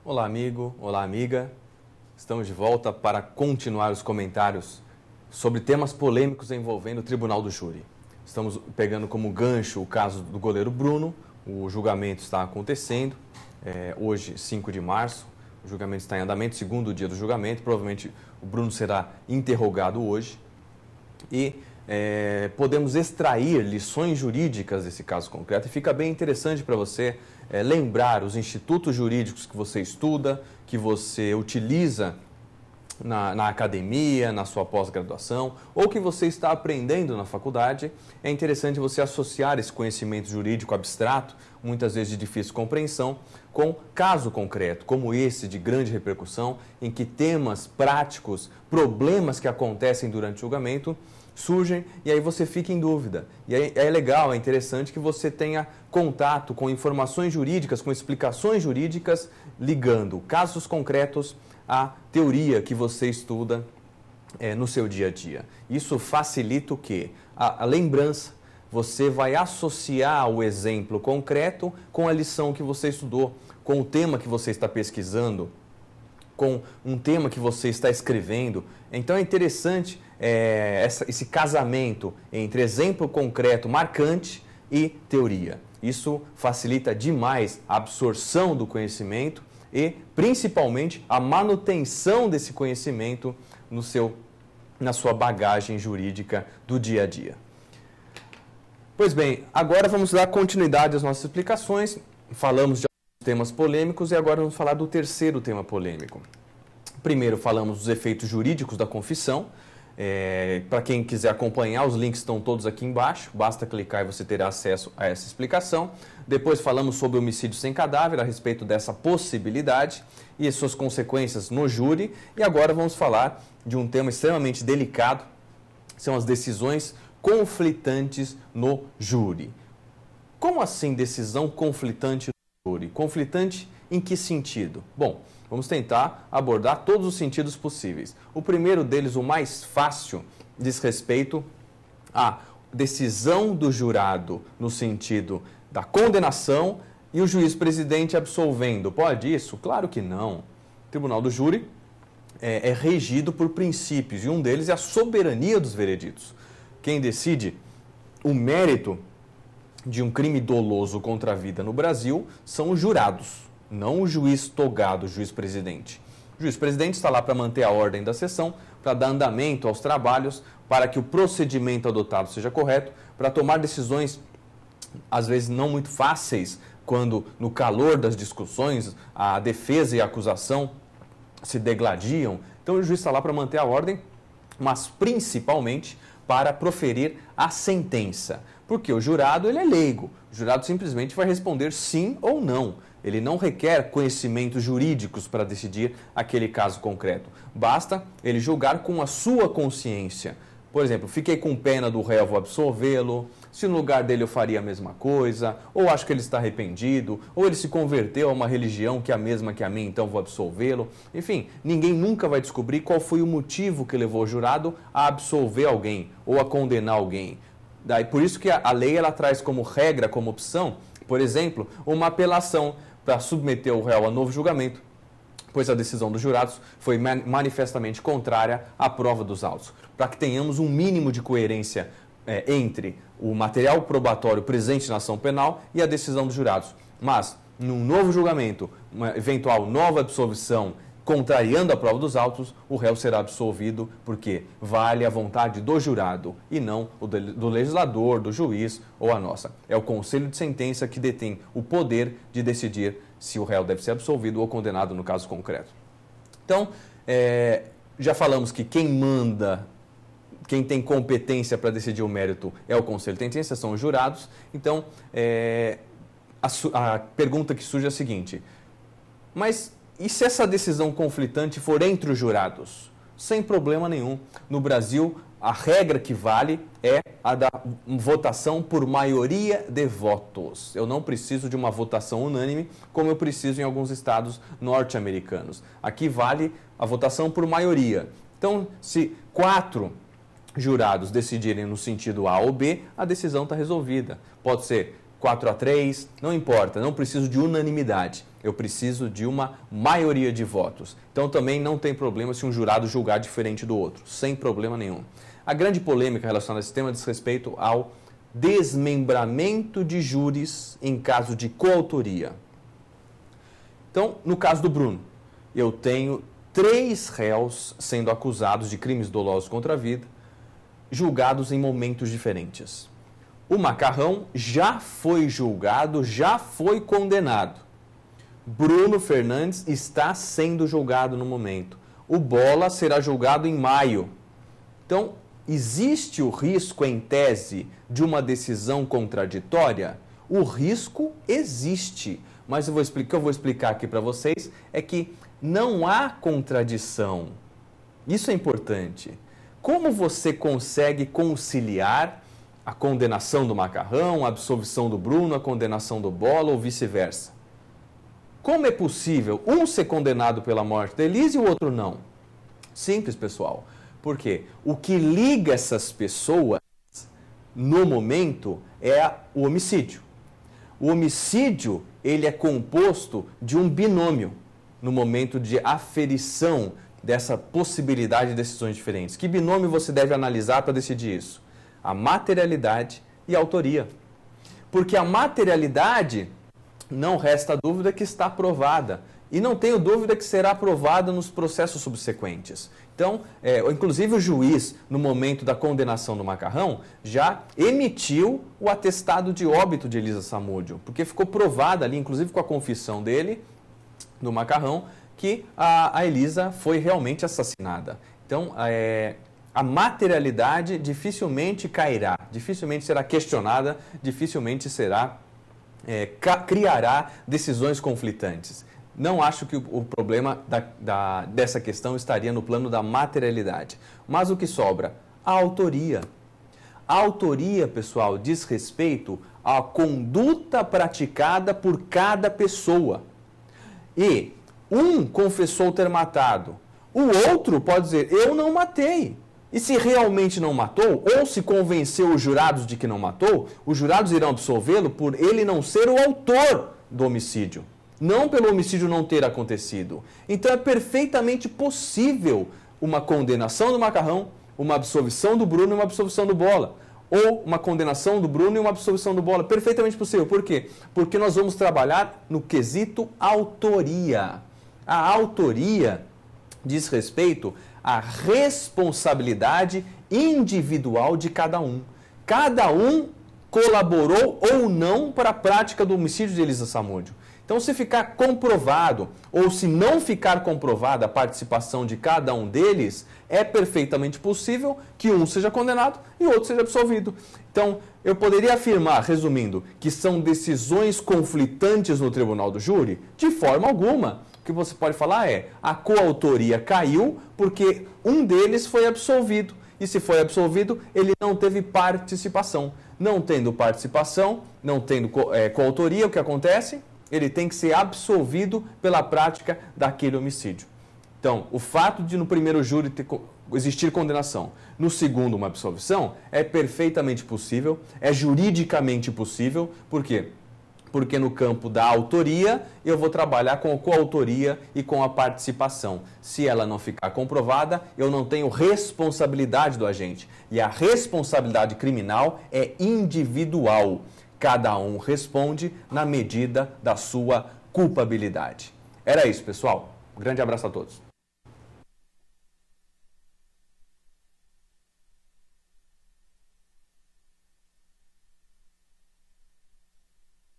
Olá, amigo, olá, amiga. Estamos de volta para continuar os comentários sobre temas polêmicos envolvendo o Tribunal do Júri. Estamos pegando como gancho o caso do goleiro Bruno. O julgamento está acontecendo, hoje, 5 de março. O julgamento está em andamento, segundo dia do julgamento. Provavelmente o Bruno será interrogado hoje. E podemos extrair lições jurídicas desse caso concreto. E fica bem interessante para você lembrar os institutos jurídicos que você estuda, que você utiliza na academia, na sua pós-graduação, ou que você está aprendendo na faculdade. É interessante você associar esse conhecimento jurídico abstrato, muitas vezes de difícil compreensão, com caso concreto, como esse de grande repercussão, em que temas práticos, problemas que acontecem durante o julgamento, surgem e aí você fica em dúvida. E aí é legal, é interessante que você tenha contato com informações jurídicas, com explicações jurídicas, ligando casos concretos à teoria que você estuda no seu dia a dia. Isso facilita o quê? A lembrança. Você vai associar o exemplo concreto com a lição que você estudou, com o tema que você está pesquisando, com um tema que você está escrevendo. Então é interessante esse casamento entre exemplo concreto marcante e teoria. Isso facilita demais a absorção do conhecimento e, principalmente, a manutenção desse conhecimento na sua bagagem jurídica do dia a dia. Pois bem, agora vamos dar continuidade às nossas explicações. Falamos de temas polêmicos e agora vamos falar do terceiro tema polêmico. Primeiro falamos dos efeitos jurídicos da confissão. Para quem quiser acompanhar, os links estão todos aqui embaixo, basta clicar e você terá acesso a essa explicação. Depois falamos sobre homicídio sem cadáver, a respeito dessa possibilidade e as suas consequências no júri. E agora vamos falar de um tema extremamente delicado, são as decisões conflitantes no júri. Como assim decisão conflitante no júri? Conflitante em que sentido? Bom, vamos tentar abordar todos os sentidos possíveis. O primeiro deles, o mais fácil, diz respeito à decisão do jurado no sentido da condenação e o juiz-presidente absolvendo. Pode isso? Claro que não. O Tribunal do Júri é regido por princípios e um deles é a soberania dos vereditos. Quem decide o mérito de um crime doloso contra a vida no Brasil são os jurados, não o juiz togado, o juiz-presidente. O juiz-presidente está lá para manter a ordem da sessão, para dar andamento aos trabalhos, para que o procedimento adotado seja correto, para tomar decisões, às vezes não muito fáceis, quando no calor das discussões a defesa e a acusação se degladiam. Então o juiz está lá para manter a ordem, mas principalmente para proferir a sentença. Porque o jurado ele é leigo, o jurado simplesmente vai responder sim ou não. Ele não requer conhecimentos jurídicos para decidir aquele caso concreto. Basta ele julgar com a sua consciência. Por exemplo, fiquei com pena do réu, vou absolvê-lo. Se no lugar dele eu faria a mesma coisa, ou acho que ele está arrependido, ou ele se converteu a uma religião que é a mesma que a minha, então vou absolvê-lo. Enfim, ninguém nunca vai descobrir qual foi o motivo que levou o jurado a absolver alguém ou a condenar alguém. Daí, por isso que a lei ela traz como regra, como opção, por exemplo, uma apelação para submeter o réu a novo julgamento, pois a decisão dos jurados foi manifestamente contrária à prova dos autos. Para que tenhamos um mínimo de coerência entre o material probatório presente na ação penal e a decisão dos jurados. Mas, num novo julgamento, uma eventual nova absolvição, contrariando a prova dos autos, o réu será absolvido porque vale a vontade do jurado e não do legislador, do juiz ou a nossa. É o conselho de sentença que detém o poder de decidir se o réu deve ser absolvido ou condenado no caso concreto. Então, já falamos que quem manda, quem tem competência para decidir o mérito é o conselho de sentença, são os jurados. Então, a pergunta que surge é a seguinte: mas e se essa decisão conflitante for entre os jurados? Sem problema nenhum. No Brasil, a regra que vale é a da votação por maioria de votos. Eu não preciso de uma votação unânime, como eu preciso em alguns estados norte-americanos. Aqui vale a votação por maioria. Então, se 4 jurados decidirem no sentido A ou B, a decisão está resolvida. Pode ser 4-3, não importa, não preciso de unanimidade, eu preciso de uma maioria de votos. Então também não tem problema se um jurado julgar diferente do outro, sem problema nenhum. A grande polêmica relacionada a esse tema diz respeito ao desmembramento de júris em caso de coautoria. Então, no caso do Bruno, eu tenho 3 réus sendo acusados de crimes dolosos contra a vida, julgados em momentos diferentes. O Macarrão já foi julgado, já foi condenado. Bruno Fernandes está sendo julgado no momento. O Bola será julgado em maio. Então, existe o risco, em tese, de uma decisão contraditória? O risco existe. Mas o que eu vou explicar aqui para vocês é que não há contradição. Isso é importante. Como você consegue conciliar a condenação do Macarrão, a absolvição do Bruno, a condenação do Bola ou vice-versa? Como é possível um ser condenado pela morte da Elise e o outro não? Simples, pessoal. Por quê? O que liga essas pessoas no momento é o homicídio. O homicídio, ele é composto de um binômio no momento de aferição dessa possibilidade de decisões diferentes. Que binômio você deve analisar para decidir isso? A materialidade e a autoria. Porque a materialidade, não resta dúvida que está provada. E não tenho dúvida que será aprovada nos processos subsequentes. Então, inclusive o juiz, no momento da condenação do Macarrão, já emitiu o atestado de óbito de Elisa Samúdio, porque ficou provada ali, inclusive com a confissão dele, do Macarrão, que a Elisa foi realmente assassinada. Então, a materialidade dificilmente cairá, dificilmente será questionada, dificilmente criará decisões conflitantes. Não acho que o problema dessa questão estaria no plano da materialidade. Mas o que sobra? A autoria. A autoria, pessoal, diz respeito à conduta praticada por cada pessoa. E um confessou ter matado, o outro pode dizer, eu não matei. E se realmente não matou, ou se convenceu os jurados de que não matou, os jurados irão absolvê-lo por ele não ser o autor do homicídio. Não pelo homicídio não ter acontecido. Então é perfeitamente possível uma condenação do Macarrão, uma absolvição do Bruno e uma absolvição do Bola. Ou uma condenação do Bruno e uma absolvição do Bola. Perfeitamente possível. Por quê? Porque nós vamos trabalhar no quesito autoria. A autoria diz respeito à responsabilidade individual de cada um. Cada um colaborou ou não para a prática do homicídio de Elisa Samúdio. Então, se ficar comprovado ou se não ficar comprovada a participação de cada um deles, é perfeitamente possível que um seja condenado e outro seja absolvido. Então, eu poderia afirmar, resumindo, que são decisões conflitantes no tribunal do júri? De forma alguma. O que você pode falar é, a coautoria caiu porque um deles foi absolvido. E se foi absolvido, ele não teve participação. Não tendo participação, não tendo coautoria, o que acontece? Ele tem que ser absolvido pela prática daquele homicídio. Então, o fato de no primeiro júri existir condenação, no segundo uma absolvição, é perfeitamente possível, é juridicamente possível. Por quê? Porque no campo da autoria, eu vou trabalhar com a coautoria e com a participação. Se ela não ficar comprovada, eu não tenho responsabilidade do agente. E a responsabilidade criminal é individual. Cada um responde na medida da sua culpabilidade. Era isso, pessoal. Um grande abraço a todos.